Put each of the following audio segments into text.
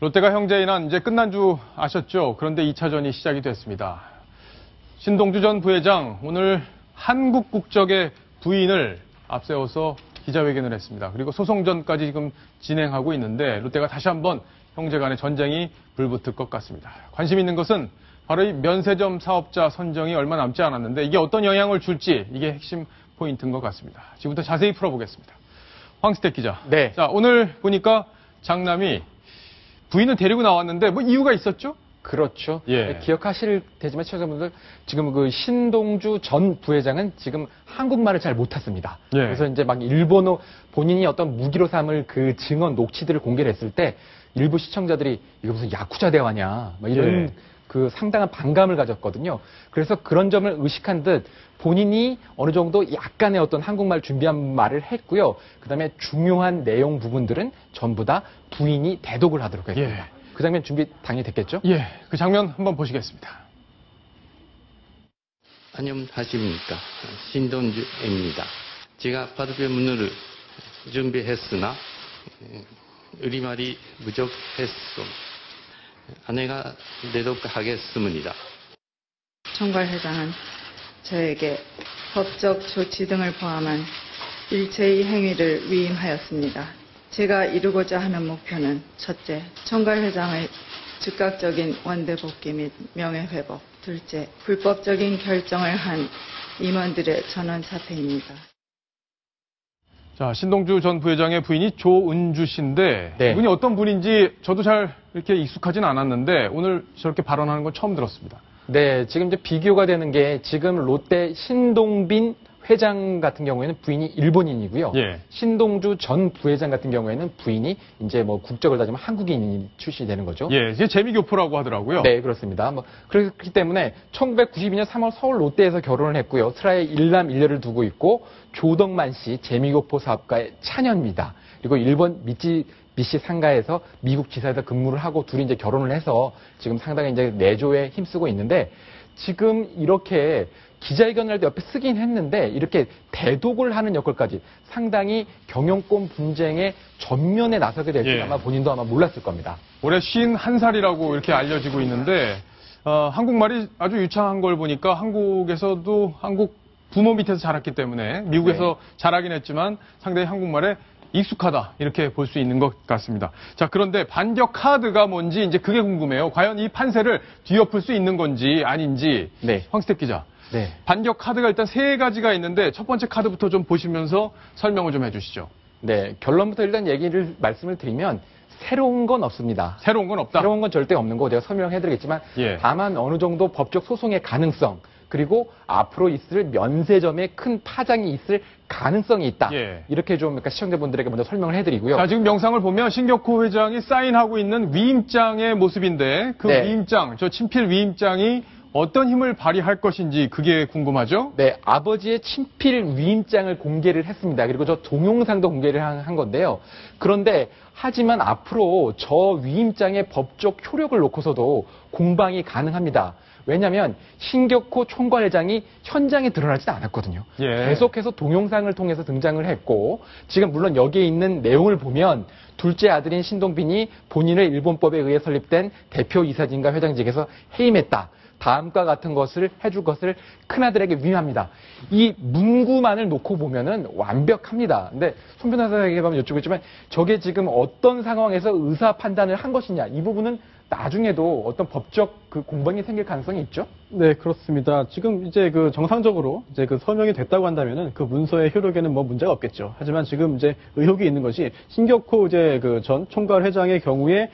롯데가 형제인한 이제 끝난 줄 아셨죠? 그런데 2차전이 시작이 됐습니다. 신동주 전 부회장 오늘 한국 국적의 부인을 앞세워서 기자회견을 했습니다. 그리고 소송전까지 지금 진행하고 있는데 롯데가 다시 한번 형제 간의 전쟁이 불붙을 것 같습니다. 관심 있는 것은 바로 이 면세점 사업자 선정이 얼마 남지 않았는데 이게 어떤 영향을 줄지 이게 핵심 포인트인 것 같습니다. 지금부터 자세히 풀어보겠습니다. 황스택 기자. 네. 자, 오늘 보니까 장남이 부인을 데리고 나왔는데 뭐 이유가 있었죠? 그렇죠. 예. 기억하실 테지만 시청자분들 지금 그 신동주 전 부회장은 지금 한국말을 잘 못했습니다. 예. 그래서 이제 막 일본어 본인이 어떤 무기로 삼을 그 증언 녹취들을 공개를 했을 때 일부 시청자들이 이거 무슨 야쿠자 대화냐 막 이런 예. 그 상당한 반감을 가졌거든요. 그래서 그런 점을 의식한 듯 본인이 어느 정도 약간의 어떤 한국말 준비한 말을 했고요. 그다음에 중요한 내용 부분들은 전부 다 부인이 대독을 하도록 했습니다. 예. 그 장면 준비 당연히 됐겠죠? 예, 그 장면 한번 보시겠습니다. 안녕하십니까. 신동주입니다. 제가 발표문을 준비했으나 우리말이 부족했소. 아내가 대독하겠습니다. 총괄 회장은 저에게 법적 조치 등을 포함한 일체의 행위를 위임하였습니다. 제가 이루고자 하는 목표는 첫째, 총괄 회장의 즉각적인 원대 복귀 및 명예회복. 둘째, 불법적인 결정을 한 임원들의 전원 사퇴입니다. 자, 신동주 전 부회장의 부인이 조은주 씨인데 네. 이분이 어떤 분인지 저도 잘 이렇게 익숙하진 않았는데 오늘 저렇게 발언하는 건 처음 들었습니다. 네, 지금 이제 비교가 되는 게 지금 롯데 신동빈 회장 같은 경우에는 부인이 일본인이고요. 예. 신동주 전 부회장 같은 경우에는 부인이 이제 뭐 국적을 따지면 한국인 출신이 되는 거죠. 예, 이게 재미교포라고 하더라고요. 네, 그렇습니다. 뭐 그렇기 때문에 1992년 3월 서울 롯데에서 결혼을 했고요. 트라에 일남 일녀를 두고 있고 조덕만 씨 재미교포 사업가의 차녀입니다. 그리고 일본 미쓰비시 상가에서 미국 지사에서 근무를 하고 둘이 이제 결혼을 해서 지금 상당히 이제 내조에 힘쓰고 있는데 지금 이렇게 기자회견을 할 때 옆에 쓰긴 했는데 이렇게 대독을 하는 역할까지 상당히 경영권 분쟁의 전면에 나서게 될 줄 예. 아마 본인도 아마 몰랐을 겁니다. 올해 51살이라고 이렇게 알려지고 있는데 한국말이 아주 유창한 걸 보니까 한국에서도 한국 부모 밑에서 자랐기 때문에 미국에서 자라긴 했지만 상당히 한국말에 익숙하다 이렇게 볼 수 있는 것 같습니다. 자, 그런데 반격 카드가 뭔지 이제 그게 궁금해요. 과연 이 판세를 뒤엎을 수 있는 건지 아닌지. 네. 황스택 기자. 네. 반격 카드가 일단 세 가지가 있는데 첫 번째 카드부터 좀 보시면서 설명을 좀 해주시죠. 네, 결론부터 일단 말씀을 드리면 새로운 건 없습니다. 새로운 건 없다. 새로운 건 절대 없는 거 제가 설명해드리겠지만 예. 다만 어느 정도 법적 소송의 가능성 그리고 앞으로 있을 면세점에 큰 파장이 있을 가능성이 있다. 예. 이렇게 좀 그러니까 시청자분들에게 먼저 설명을 해드리고요. 자, 지금 영상을 보면 신격호 회장이 사인하고 있는 위임장의 모습인데 그 네. 위임장, 저 친필 위임장이 어떤 힘을 발휘할 것인지 그게 궁금하죠? 네, 아버지의 친필 위임장을 공개를 했습니다. 그리고 저 동영상도 공개를 한 건데요. 그런데 하지만 앞으로 저 위임장의 법적 효력을 놓고서도 공방이 가능합니다. 왜냐하면 신격호 총괄회장이 현장에 드러나지 않았거든요. 예. 계속해서 동영상을 통해서 등장을 했고 지금 물론 여기에 있는 내용을 보면 둘째 아들인 신동빈이 본인의 일본법에 의해 설립된 대표이사진과 회장직에서 해임했다. 다음과 같은 것을 해줄 것을 큰아들에게 위임합니다. 이 문구만을 놓고 보면은 완벽합니다. 근데 손 변호사에게 가면 여쭙겠지만 저게 지금 어떤 상황에서 의사 판단을 한 것이냐 이 부분은 나중에도 어떤 법적 그 공방이 생길 가능성이 있죠? 네, 그렇습니다. 지금 이제 그 정상적으로 이제 그 서명이 됐다고 한다면은 그 문서의 효력에는 뭐 문제가 없겠죠. 하지만 지금 이제 의혹이 있는 것이 신격호 이제 그 전 총괄 회장의 경우에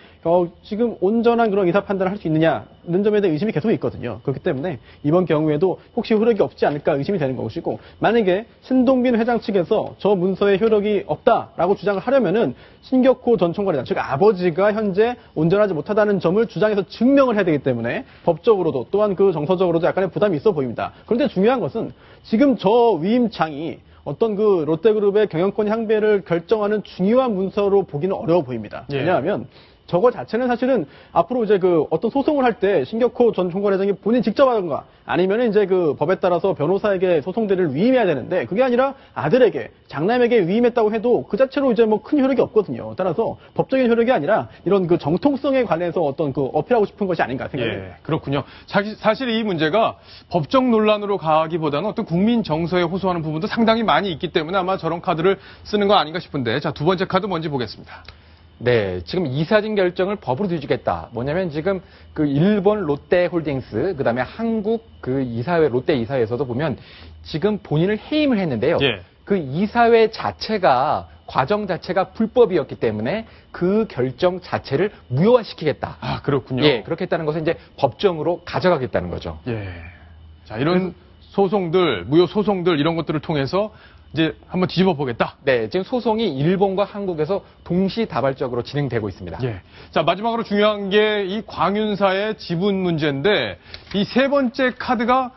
지금 온전한 그런 의사 판단을 할 수 있느냐는 점에 대한 의심이 계속 있거든요. 그렇기 때문에 이번 경우에도 혹시 효력이 없지 않을까 의심이 되는 것이고 만약에 신동빈 회장 측에서 저 문서의 효력이 없다라고 주장을 하려면은 신격호 전 총괄 회장 즉 아버지가 현재 온전하지 못하다는 점을 주장해서 증명을 해야 되기 때문에 법적으로도 또한 그 정서적으로도 약간의 부담이 있어 보입니다. 그런데 중요한 것은 지금 저 위임장이 어떤 그 롯데그룹의 경영권 향배를 결정하는 중요한 문서로 보기는 어려워 보입니다. 예. 왜냐하면 저거 자체는 사실은 앞으로 이제 그 어떤 소송을 할 때 신격호 전 총괄회장이 본인 직접 하던가 아니면은 이제 그 법에 따라서 변호사에게 소송 대리를 위임해야 되는데 그게 아니라 아들에게 장남에게 위임했다고 해도 그 자체로 이제 뭐 큰 효력이 없거든요. 따라서 법적인 효력이 아니라 이런 그 정통성에 관해서 어떤 그 어필하고 싶은 것이 아닌가 생각합니다. 예, 그렇군요. 사실 이 문제가 법적 논란으로 가기보다는 어떤 국민 정서에 호소하는 부분도 상당히 많이 있기 때문에 아마 저런 카드를 쓰는 거 아닌가 싶은데, 자, 두 번째 카드 뭔지 보겠습니다. 네, 지금 이사진 결정을 법으로 뒤집겠다. 뭐냐면 지금 그 일본 롯데홀딩스, 그 다음에 한국 그 이사회, 롯데 이사회에서도 보면 지금 본인을 해임을 했는데요. 예. 그 이사회 자체가, 과정 자체가 불법이었기 때문에 그 결정 자체를 무효화시키겠다. 아, 그렇군요. 예, 그렇게 했다는 것은 이제 법정으로 가져가겠다는 거죠. 예. 자, 이런 소송들, 무효 소송들 이런 것들을 통해서 이제 한번 뒤집어 보겠다. 네, 지금 소송이 일본과 한국에서 동시다발적으로 진행되고 있습니다. 예. 자, 마지막으로 중요한 게 이 광윤사의 지분 문제인데 이 세 번째 카드가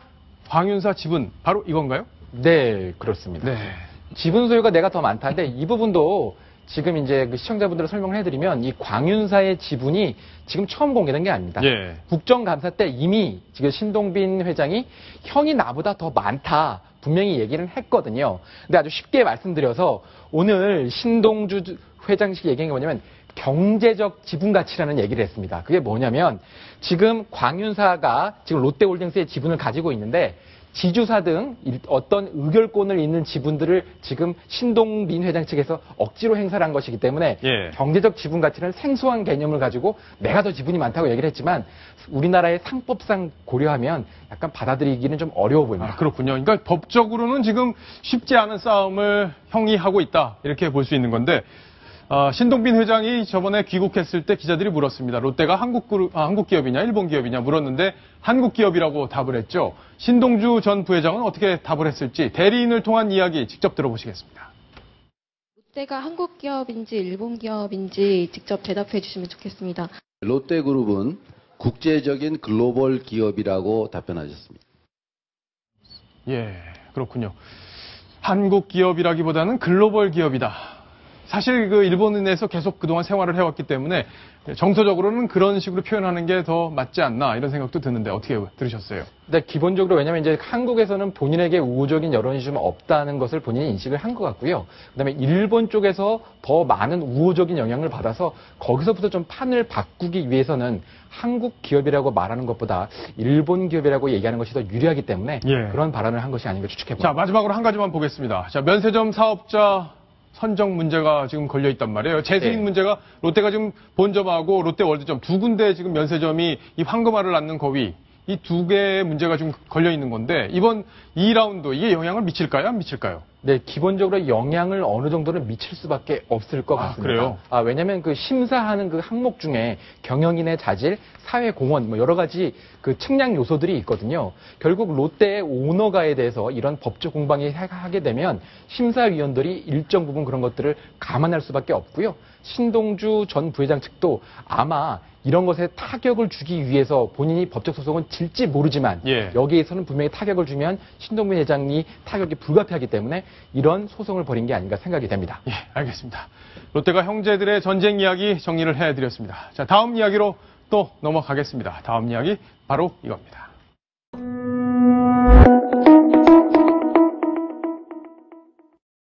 광윤사 지분 바로 이건가요? 네, 그렇습니다. 네. 지분 소유가 내가 더 많다는데 이 부분도 지금 이제 그 시청자분들 설명을 해드리면 이 광윤사의 지분이 지금 처음 공개된 게 아닙니다. 예. 국정감사 때 이미 지금 신동빈 회장이 형이 나보다 더 많다 분명히 얘기를 했거든요. 근데 아주 쉽게 말씀드려서 오늘 신동주 회장식 얘기한 게 뭐냐면 경제적 지분 가치라는 얘기를 했습니다. 그게 뭐냐면 지금 광윤사가 지금 롯데홀딩스의 지분을 가지고 있는데 지주사 등 어떤 의결권을 있는 지분들을 지금 신동빈 회장 측에서 억지로 행사를 한 것이기 때문에 예. 경제적 지분 가치는 생소한 개념을 가지고 내가 더 지분이 많다고 얘기를 했지만 우리나라의 상법상 고려하면 약간 받아들이기는 좀 어려워 보입니다. 아, 그렇군요. 그러니까 법적으로는 지금 쉽지 않은 싸움을 형이 하고 있다. 이렇게 볼 수 있는 건데, 신동빈 회장이 저번에 귀국했을 때 기자들이 물었습니다. 롯데가 한국 기업이냐, 일본 기업이냐 물었는데 한국 기업이라고 답을 했죠. 신동주 전 부회장은 어떻게 답을 했을지 대리인을 통한 이야기 직접 들어보시겠습니다. 롯데가 한국 기업인지 일본 기업인지 직접 대답해 주시면 좋겠습니다. 롯데그룹은 국제적인 글로벌 기업이라고 답변하셨습니다. 예, 그렇군요. 한국 기업이라기보다는 글로벌 기업이다. 사실 그 일본에서 계속 그동안 생활을 해왔기 때문에 정서적으로는 그런 식으로 표현하는 게 더 맞지 않나 이런 생각도 드는데 어떻게 들으셨어요? 근데 기본적으로 왜냐하면 이제 한국에서는 본인에게 우호적인 여론이 좀 없다는 것을 본인이 인식을 한 것 같고요. 그다음에 일본 쪽에서 더 많은 우호적인 영향을 받아서 거기서부터 좀 판을 바꾸기 위해서는 한국 기업이라고 말하는 것보다 일본 기업이라고 얘기하는 것이 더 유리하기 때문에 예. 그런 발언을 한 것이 아닌가 추측해봅니다. 자, 마지막으로 한 가지만 보겠습니다. 자, 면세점 사업자 선정 문제가 지금 걸려 있단 말이에요. 재수익 네. 문제가 롯데가 지금 본점하고 롯데월드점 두 군데 지금 면세점이 이 황금알을 낳는 거위 이 두 개의 문제가 지금 걸려 있는 건데 이번 2라운드 이게 영향을 미칠까요? 안 미칠까요? 네, 기본적으로 영향을 어느 정도는 미칠 수밖에 없을 것 같습니다. 그래요? 왜냐하면 그 심사하는 그 항목 중에 경영인의 자질, 사회공헌 뭐 여러 가지 그 측량 요소들이 있거든요. 결국 롯데의 오너가에 대해서 이런 법적 공방이 하게 되면 심사위원들이 일정 부분 그런 것들을 감안할 수밖에 없고요. 신동주 전 부회장 측도 아마 이런 것에 타격을 주기 위해서 본인이 법적 소송은 질지 모르지만 예. 여기에서는 분명히 타격을 주면 신동빈 회장이 타격이 불가피하기 때문에 이런 소송을 벌인 게 아닌가 생각이 됩니다. 예, 알겠습니다. 롯데가 형제들의 전쟁 이야기 정리를 해드렸습니다. 자, 다음 이야기로 또 넘어가겠습니다. 다음 이야기 바로 이겁니다.